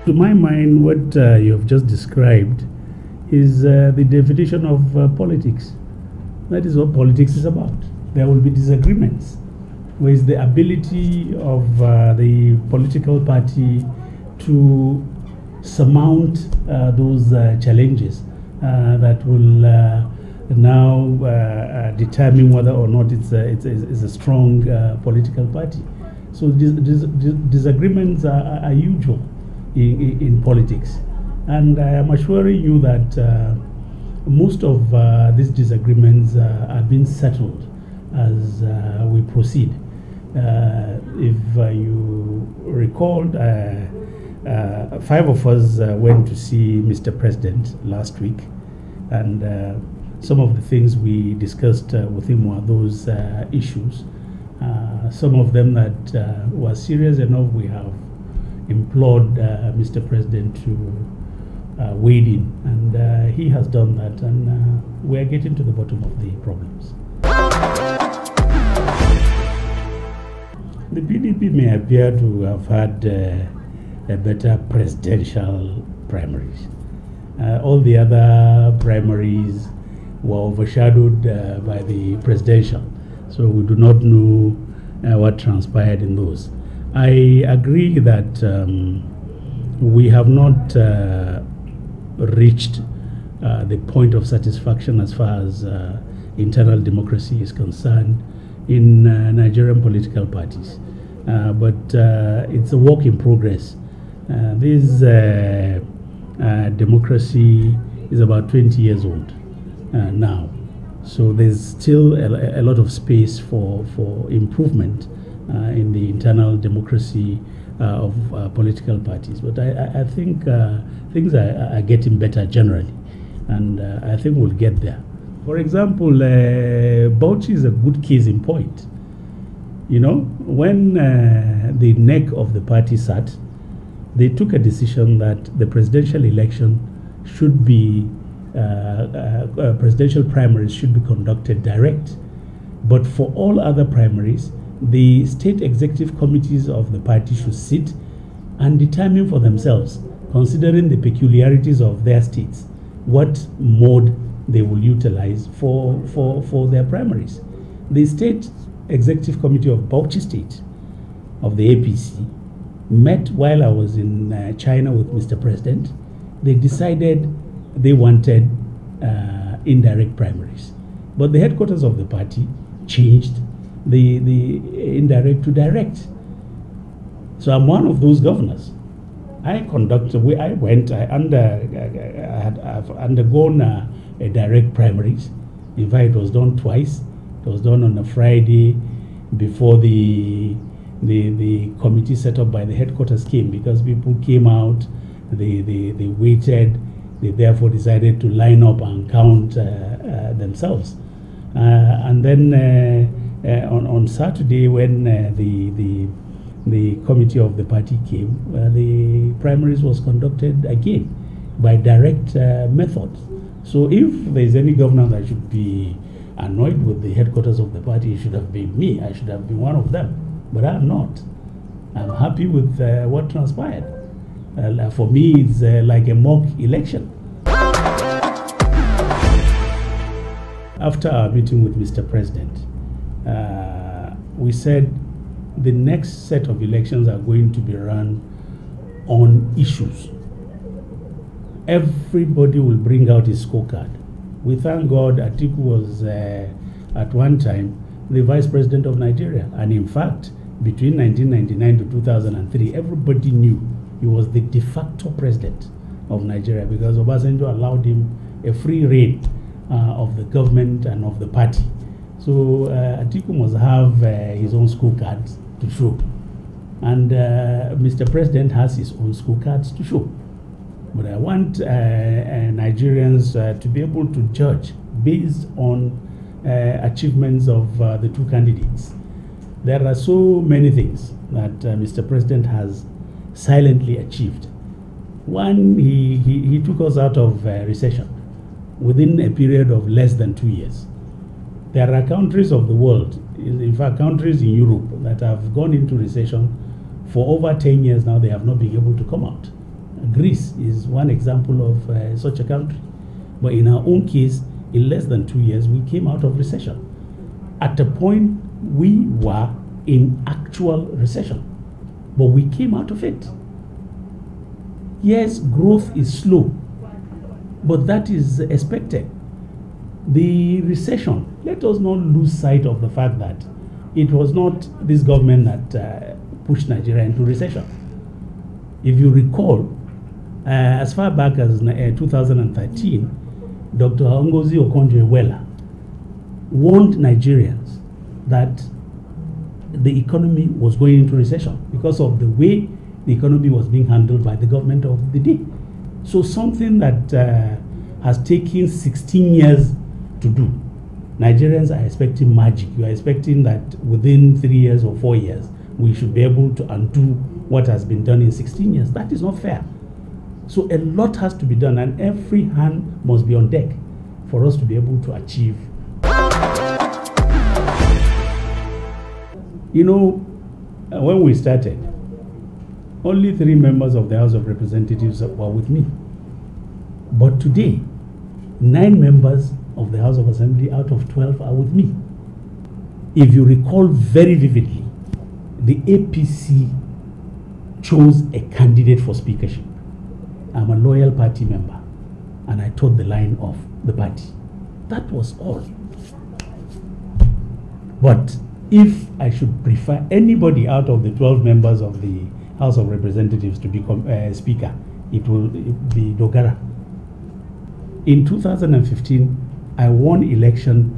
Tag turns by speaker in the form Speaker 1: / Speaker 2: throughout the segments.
Speaker 1: To my mind, what you have just described is the definition of politics. That is what politics is about. There will be disagreements with the ability of the political party to surmount those challenges that will now determine whether or not it's a strong political party. So disagreements are usual in politics, and I am assuring you that most of these disagreements are being settled as we proceed. If you recall, 5 of us went to see Mr. President last week, and some of the things we discussed with him were those issues. Some of them that were serious enough, we have implored Mr. President to wade in, and he has done that, and we are getting to the bottom of the problems. The PDP may appear to have had a better presidential primaries. All the other primaries were overshadowed by the presidential, so we do not know what transpired in those. I agree that we have not reached the point of satisfaction as far as internal democracy is concerned in Nigerian political parties. But it's a work in progress. This democracy is about 20 years old now. So there's still a lot of space for improvement in the internal democracy of political parties. But I think things are getting better generally, and I think we'll get there. For example, Bauchi is a good case in point. You know, when the neck of the party sat, they took a decision that the presidential election should be, presidential primaries should be conducted direct. But for all other primaries, the state executive committees of the party should sit and determine for themselves, considering the peculiarities of their states, what mode they will utilize for their primaries. The state executive committee of Bauchi State of the APC met while I was in China with Mr. President. They decided they wanted indirect primaries, but the headquarters of the party changed the indirect to direct. So I'm one of those governors. I've undergone a direct primaries. In fact, it was done twice. It was done on a Friday before the committee set up by the headquarters came, because people came out, they waited, they therefore decided to line up and count themselves. And then on Saturday, when the committee of the party came, the primaries was conducted again by direct methods. So if there's any governor that should be annoyed with the headquarters of the party, it should have been me. I should have been one of them. But I'm not. I'm happy with what transpired. For me, it's like a mock election. After our meeting with Mr. President, we said the next set of elections are going to be run on issues. Everybody will bring out his scorecard. We thank God Atiku was at one time the Vice President of Nigeria, and in fact, between 1999 to 2003, everybody knew he was the de facto president of Nigeria, because Obasanjo allowed him a free rein of the government and of the party. So Atiku must have his own scorecards to show, and Mr. President has his own scorecards to show. But I want Nigerians to be able to judge based on achievements of the two candidates. There are so many things that Mr. President has silently achieved. One, he took us out of recession within a period of less than 2 years. There are countries of the world, in fact countries in Europe, that have gone into recession for over 10 years now. They have not been able to come out. Greece is one example of such a country. But in our own case, in less than 2 years, we came out of recession. At a point, we were in actual recession, but we came out of it. Yes, growth is slow, but that is expected. The recession, let us not lose sight of the fact that it was not this government that pushed Nigeria into recession. If you recall, as far back as 2013, Dr. Ngozi Okonjo-Iweala warned Nigerians that the economy was going into recession because of the way the economy was being handled by the government of the day. So something that has taken 16 years to do, Nigerians are expecting magic. You are expecting that within 3 years or 4 years, we should be able to undo what has been done in 16 years. That is not fair. So a lot has to be done, and every hand must be on deck for us to be able to achieve. You know, when we started, only 3 members of the House of Representatives were with me. But today, 9 members of the House of Assembly out of 12 are with me. If you recall very vividly, the APC chose a candidate for speakership. I'm a loyal party member, and I towed the line of the party. That was all. But if I should prefer anybody out of the 12 members of the House of Representatives to become speaker, it will be Dogara. In 2015, I won election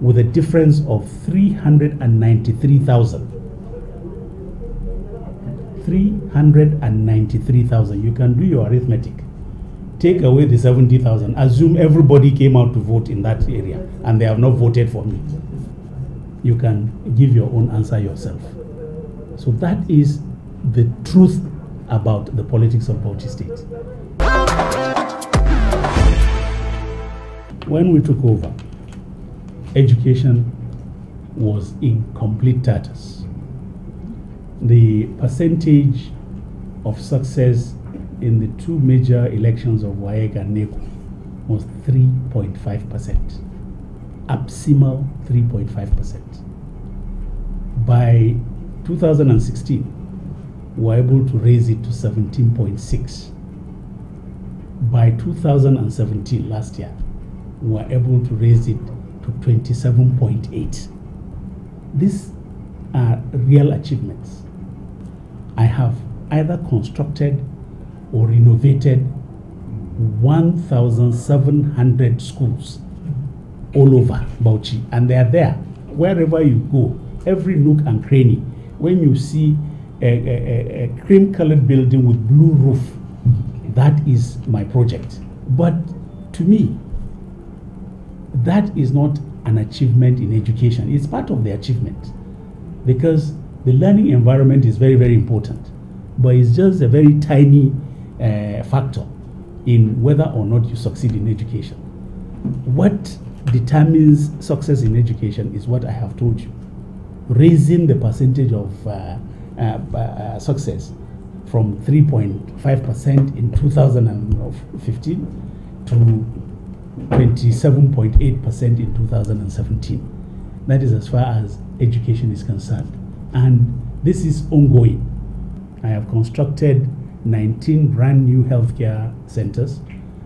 Speaker 1: with a difference of 393,000. 393,000. You can do your arithmetic. Take away the 70,000. Assume everybody came out to vote in that area and they have not voted for me. You can give your own answer yourself. So that is the truth about the politics of Bauchi State. When we took over, education was in complete tatters. The percentage of success in the 2 major elections of WAEC and NECO was 3.5%. Abysmal 3.5%. By 2016, we were able to raise it to 17.6. By 2017, last year, we were able to raise it to 27.8. These are real achievements. I have either constructed or renovated 1,700 schools all over Bauchi, and they are there. Wherever you go, every nook and cranny, when you see a cream-colored building with blue roof, that is my project. But to me, that is not an achievement in education. It's part of the achievement, because the learning environment is very, very important, but it's just a very tiny factor in whether or not you succeed in education. What determines success in education is what I have told you. Raising the percentage of success from 3.5% in 2015 to 27.8% in 2017. That is as far as education is concerned. And this is ongoing. I have constructed 19 brand new healthcare centers,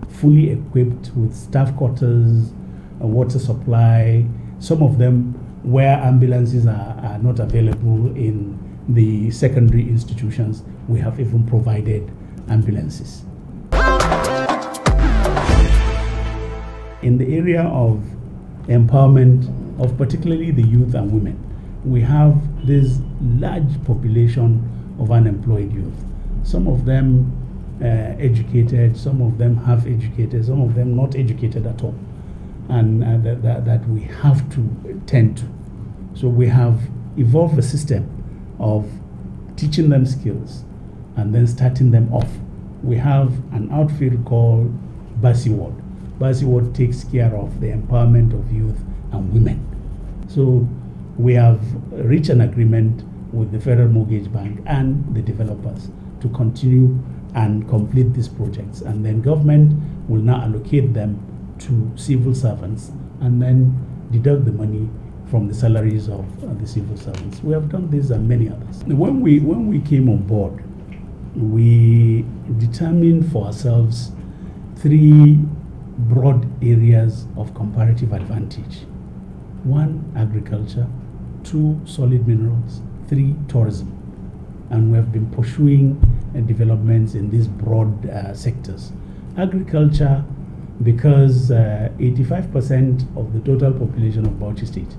Speaker 1: fully equipped with staff quarters, a water supply, some of them where ambulances are not available in the secondary institutions. We have even provided ambulances. In the area of empowerment of particularly the youth and women, we have this large population of unemployed youth. Some of them educated, some of them half educated, some of them not educated at all, and that we have to tend to. So we have evolved a system of teaching them skills and then starting them off. We have an outfit called Basiward. Basiward takes care of the empowerment of youth and women. So we have reached an agreement with the Federal Mortgage Bank and the developers to continue and complete these projects. And then government will now allocate them to civil servants and then deduct the money from the salaries of the civil servants. We have done this and many others. When we came on board, we determined for ourselves 3 broad areas of comparative advantage. 1, agriculture. 2, solid minerals. 3, tourism. And we have been pursuing developments in these broad sectors. Agriculture, because 85% of the total population of Bauchi State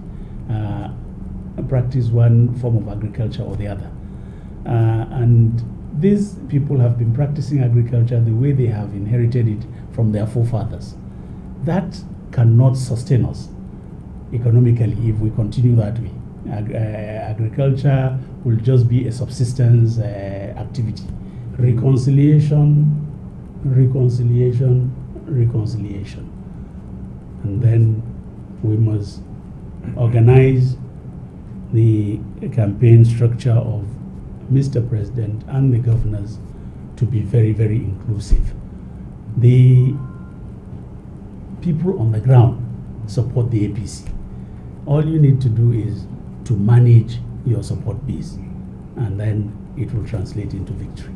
Speaker 1: practice one form of agriculture or the other. And these people have been practicing agriculture the way they have inherited it from their forefathers. That cannot sustain us economically if we continue that way. Agriculture will just be a subsistence activity. Reconciliation. And then we must organize the campaign structure of Mr. President and the governors to be very, very inclusive. The people on the ground support the APC. All you need to do is to manage your support base, and then it will translate into victory.